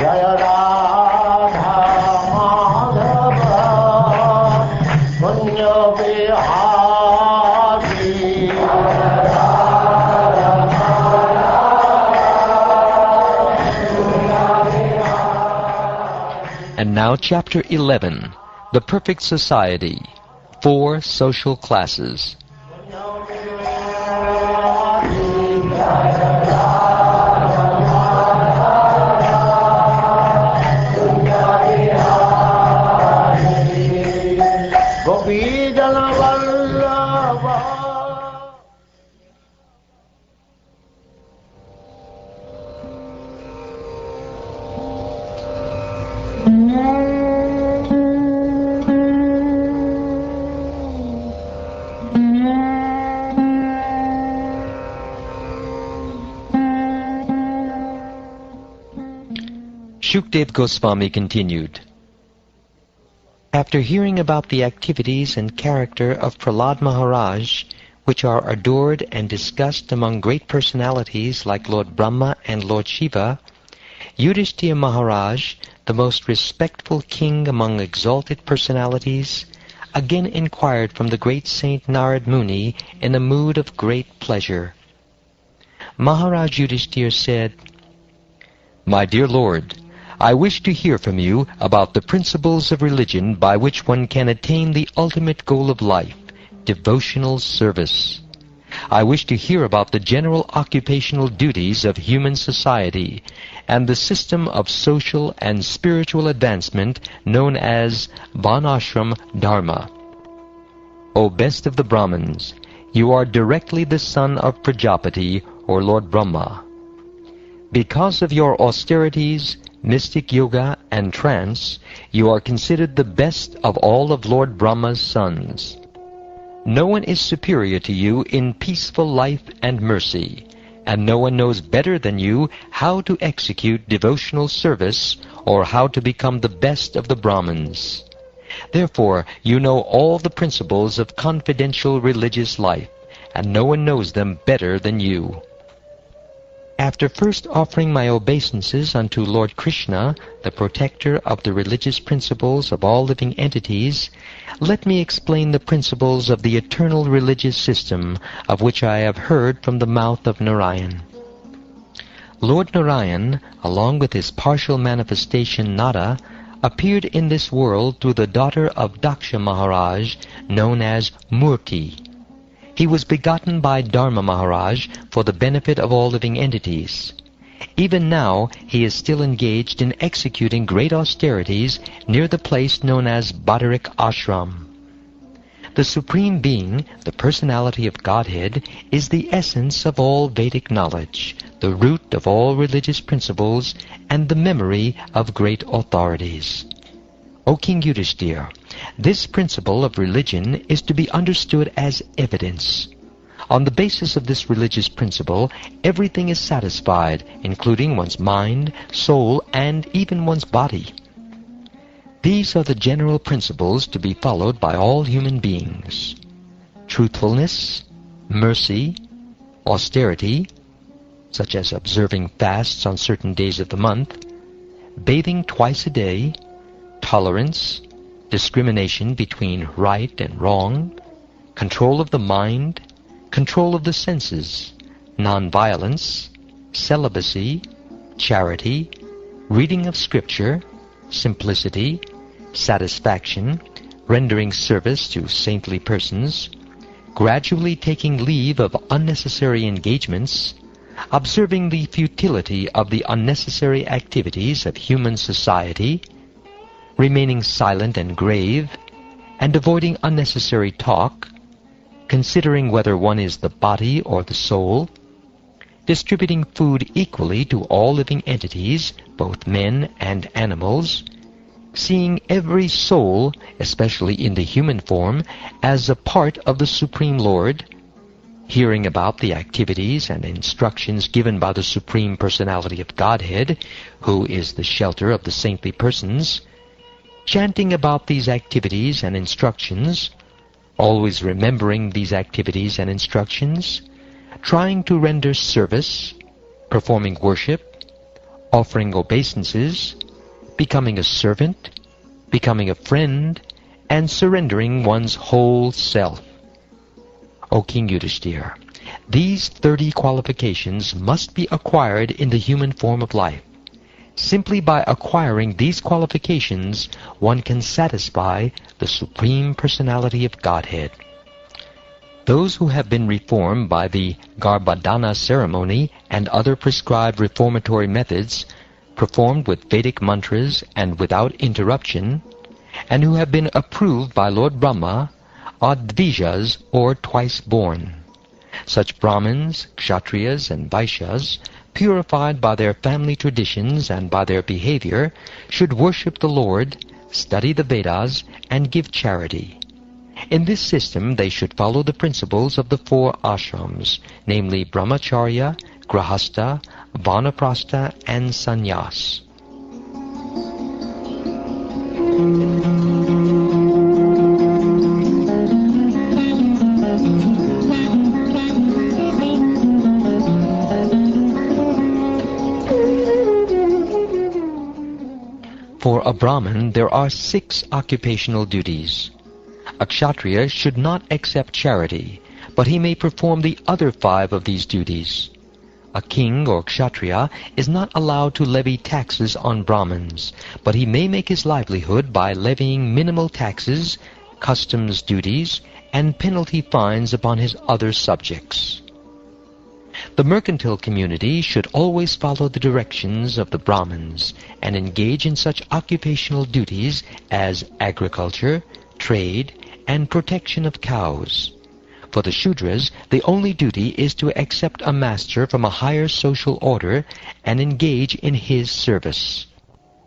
Jaya Radha Madhava Punya Vihari. And now Chapter 11, The Perfect Society, 4 Social Classes. Shukdev Goswami continued. After hearing about the activities and character of Prahlada Maharaj, which are adored and discussed among great personalities like Lord Brahma and Lord Shiva, Yudhishthira Maharaj, the most respectful king among exalted personalities, again inquired from the great saint Narad Muni in a mood of great pleasure. Maharaj Yudhishthira said, "My dear Lord, I wish to hear from you about the principles of religion by which one can attain the ultimate goal of life, devotional service. I wish to hear about the general occupational duties of human society and the system of social and spiritual advancement known as Varnashram Dharma. O best of the Brahmins, you are directly the son of Prajapati or Lord Brahma. Because of your austerities, mystic yoga, and trance, you are considered the best of all of Lord Brahma's sons. No one is superior to you in peaceful life and mercy, and no one knows better than you how to execute devotional service or how to become the best of the Brahmins. Therefore, you know all the principles of confidential religious life, and no one knows them better than you. After first offering my obeisances unto Lord Krsna, the protector of the religious principles of all living entities, let me explain the principles of the eternal religious system of which I have heard from the mouth of Narayan. Lord Narayan, along with his partial manifestation Nara, appeared in this world through the daughter of Daksha Maharaj, known as Murti. He was begotten by Dharma Maharaj for the benefit of all living entities. Even now he is still engaged in executing great austerities near the place known as Badarik Ashram. The Supreme Being, the personality of Godhead, is the essence of all Vedic knowledge, the root of all religious principles, and the memory of great authorities. O King Yudhishthira, this principle of religion is to be understood as evidence. On the basis of this religious principle, everything is satisfied, including one's mind, soul, and even one's body. These are the general principles to be followed by all human beings: truthfulness, mercy, austerity, such as observing fasts on certain days of the month, bathing twice a day, tolerance, discrimination between right and wrong, control of the mind, control of the senses, non-violence, celibacy, charity, reading of scripture, simplicity, satisfaction, rendering service to saintly persons, gradually taking leave of unnecessary engagements, observing the futility of the unnecessary activities of human society, remaining silent and grave, and avoiding unnecessary talk, considering whether one is the body or the soul, distributing food equally to all living entities, both men and animals, seeing every soul, especially in the human form, as a part of the Supreme Lord, hearing about the activities and instructions given by the Supreme Personality of Godhead, who is the shelter of the saintly persons, chanting about these activities and instructions, always remembering these activities and instructions, trying to render service, performing worship, offering obeisances, becoming a servant, becoming a friend, and surrendering one's whole self. O King Yudhishthira, these 30 qualifications must be acquired in the human form of life. Simply by acquiring these qualifications, one can satisfy the Supreme Personality of Godhead. Those who have been reformed by the Garbhadhana ceremony and other prescribed reformatory methods, performed with Vedic mantras and without interruption, and who have been approved by Lord Brahma, are Dvijas, or twice-born. Such Brahmins, Kshatriyas, and Vaishyas, purified by their family traditions and by their behavior, should worship the Lord, study the Vedas, and give charity. In this system they should follow the principles of the 4 ashrams, namely Brahmacharya, Grahastha, Vanaprastha, and Sannyas. For a Brahmin, there are 6 occupational duties. A Kshatriya should not accept charity, but he may perform the other 5 of these duties. A king or Kshatriya is not allowed to levy taxes on Brahmins, but he may make his livelihood by levying minimal taxes, customs duties, and penalty fines upon his other subjects. The mercantile community should always follow the directions of the Brahmins and engage in such occupational duties as agriculture, trade, and protection of cows. For the Shudras, the only duty is to accept a master from a higher social order and engage in his service.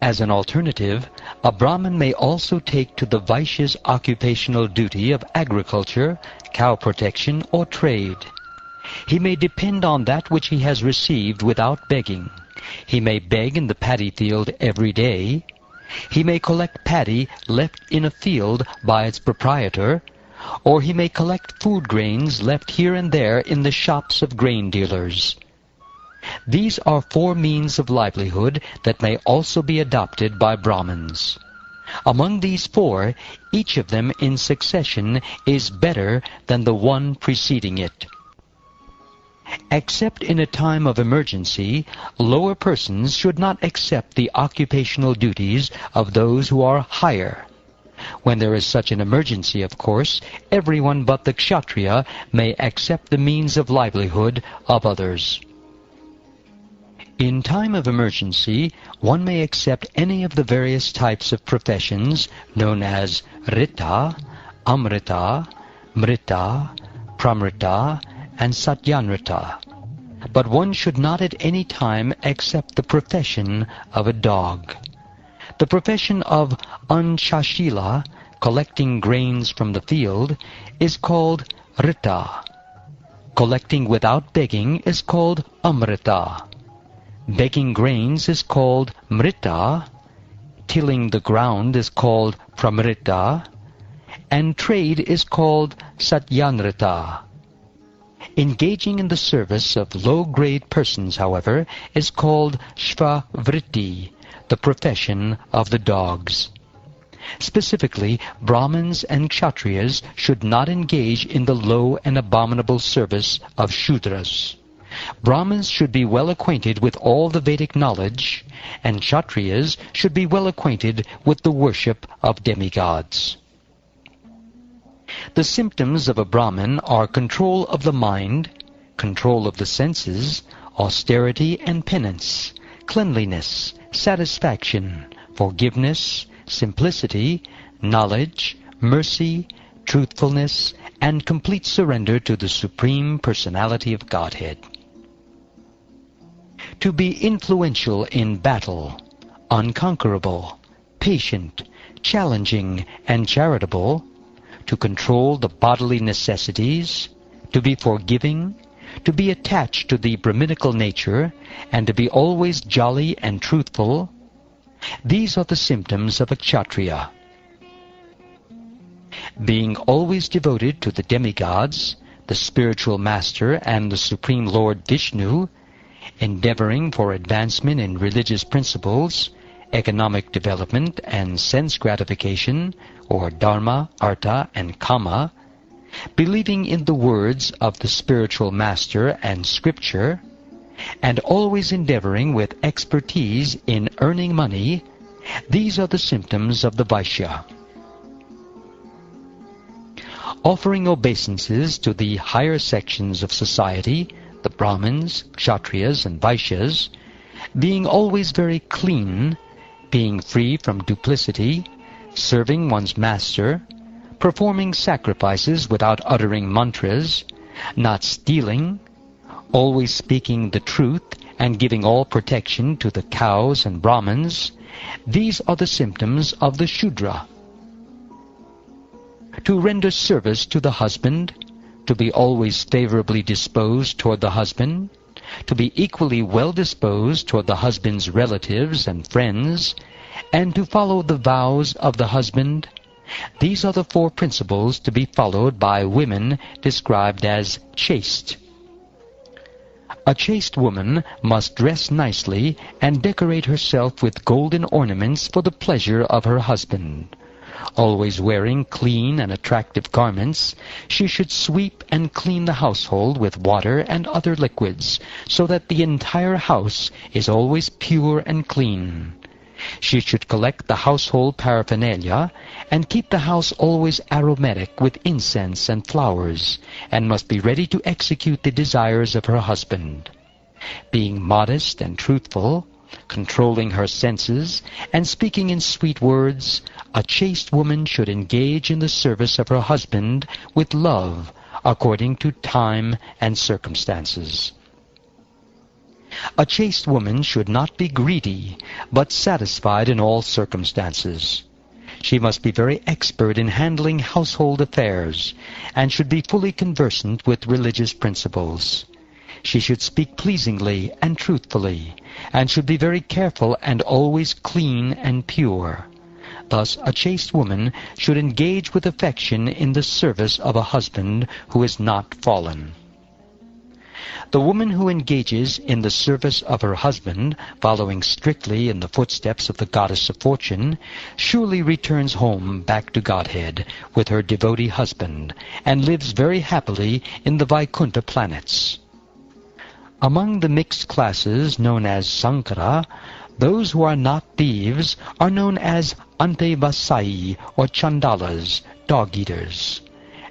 As an alternative, a Brahmin may also take to the Vaishya's occupational duty of agriculture, cow protection, or trade. He may depend on that which he has received without begging. He may beg in the paddy field every day. He may collect paddy left in a field by its proprietor, or he may collect food grains left here and there in the shops of grain dealers. These are 4 means of livelihood that may also be adopted by Brahmins. Among these 4, each of them in succession is better than the one preceding it. Except in a time of emergency, lower persons should not accept the occupational duties of those who are higher. When there is such an emergency, of course, everyone but the Kshatriya may accept the means of livelihood of others. In time of emergency, one may accept any of the various types of professions known as Rita, Amrita, Mrita, Pramrita, and Satyanrita. But one should not at any time accept the profession of a dog. The profession of Anshashila, collecting grains from the field, is called Rita. Collecting without begging is called Amrita. Begging grains is called Mrita. Tilling the ground is called Pramrita. And trade is called Satyanrita. Engaging in the service of low-grade persons, however, is called Shvavritti, the profession of the dogs. Specifically, Brahmins and Kshatriyas should not engage in the low and abominable service of Shudras. Brahmins should be well acquainted with all the Vedic knowledge, and Kshatriyas should be well acquainted with the worship of demigods. The symptoms of a Brahmin are control of the mind, control of the senses, austerity and penance, cleanliness, satisfaction, forgiveness, simplicity, knowledge, mercy, truthfulness, and complete surrender to the Supreme Personality of Godhead. To be influential in battle, unconquerable, patient, challenging, and charitable, to control the bodily necessities, to be forgiving, to be attached to the Brahminical nature, and to be always jolly and truthful, these are the symptoms of a Kshatriya. Being always devoted to the demigods, the spiritual master, and the Supreme Lord Vishnu, endeavoring for advancement in religious principles, economic development and sense gratification, or dharma, artha, and kama, believing in the words of the spiritual master and scripture, and always endeavoring with expertise in earning money, these are the symptoms of the Vaishya. Offering obeisances to the higher sections of society, the Brahmins, Kshatriyas, and Vaishyas, being always very clean, being free from duplicity, serving one's master, performing sacrifices without uttering mantras, not stealing, always speaking the truth and giving all protection to the cows and Brahmins, these are the symptoms of the Shudra. To render service to the husband, to be always favorably disposed toward the husband, to be equally well disposed toward the husband's relatives and friends, and to follow the vows of the husband, these are the 4 principles to be followed by women described as chaste. A chaste woman must dress nicely and decorate herself with golden ornaments for the pleasure of her husband. Always wearing clean and attractive garments, she should sweep and clean the household with water and other liquids, so that the entire house is always pure and clean. She should collect the household paraphernalia and keep the house always aromatic with incense and flowers, and must be ready to execute the desires of her husband. Being modest and truthful, controlling her senses, and speaking in sweet words, a chaste woman should engage in the service of her husband with love, according to time and circumstances. A chaste woman should not be greedy, but satisfied in all circumstances. She must be very expert in handling household affairs, and should be fully conversant with religious principles. She should speak pleasingly and truthfully, and should be very careful and always clean and pure. Thus, a chaste woman should engage with affection in the service of a husband who is not fallen. The woman who engages in the service of her husband, following strictly in the footsteps of the goddess of fortune, surely returns home back to Godhead with her devotee husband, and lives very happily in the Vaikuntha planets. Among the mixed classes known as Sankara, those who are not thieves are known as Antevasai or Chandalas, dog-eaters,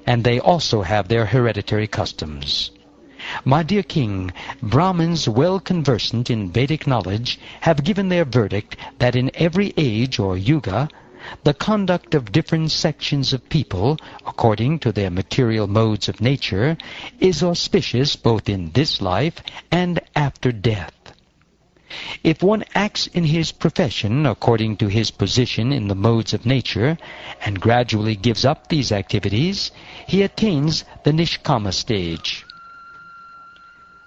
and they also have their hereditary customs. My dear king, Brahmins well conversant in Vedic knowledge have given their verdict that in every age or yuga, the conduct of different sections of people, according to their material modes of nature, is auspicious both in this life and after death. If one acts in his profession according to his position in the modes of nature, and gradually gives up these activities, he attains the Nishkama stage.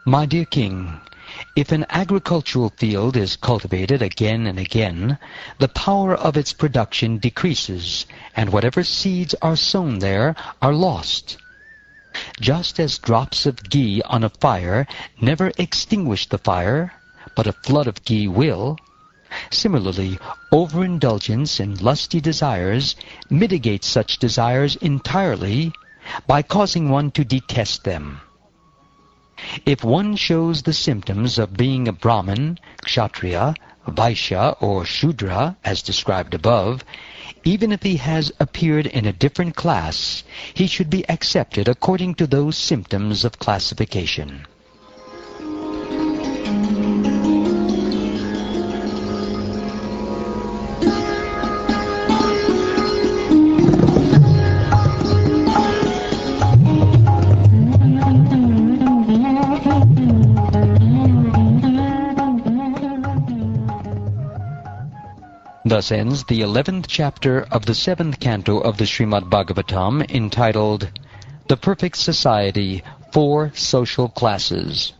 My dear king, if an agricultural field is cultivated again and again, the power of its production decreases, and whatever seeds are sown there are lost. Just as drops of ghee on a fire never extinguish the fire, but a flood of ghee will, similarly, overindulgence in lusty desires mitigates such desires entirely by causing one to detest them. If one shows the symptoms of being a Brahmin, Kshatriya, Vaishya, or Shudra, as described above, even if he has appeared in a different class, he should be accepted according to those symptoms of classification. Thus ends the 11th chapter of the 7th canto of the Srimad Bhagavatam, entitled The Perfect Society, 4 Social Classes.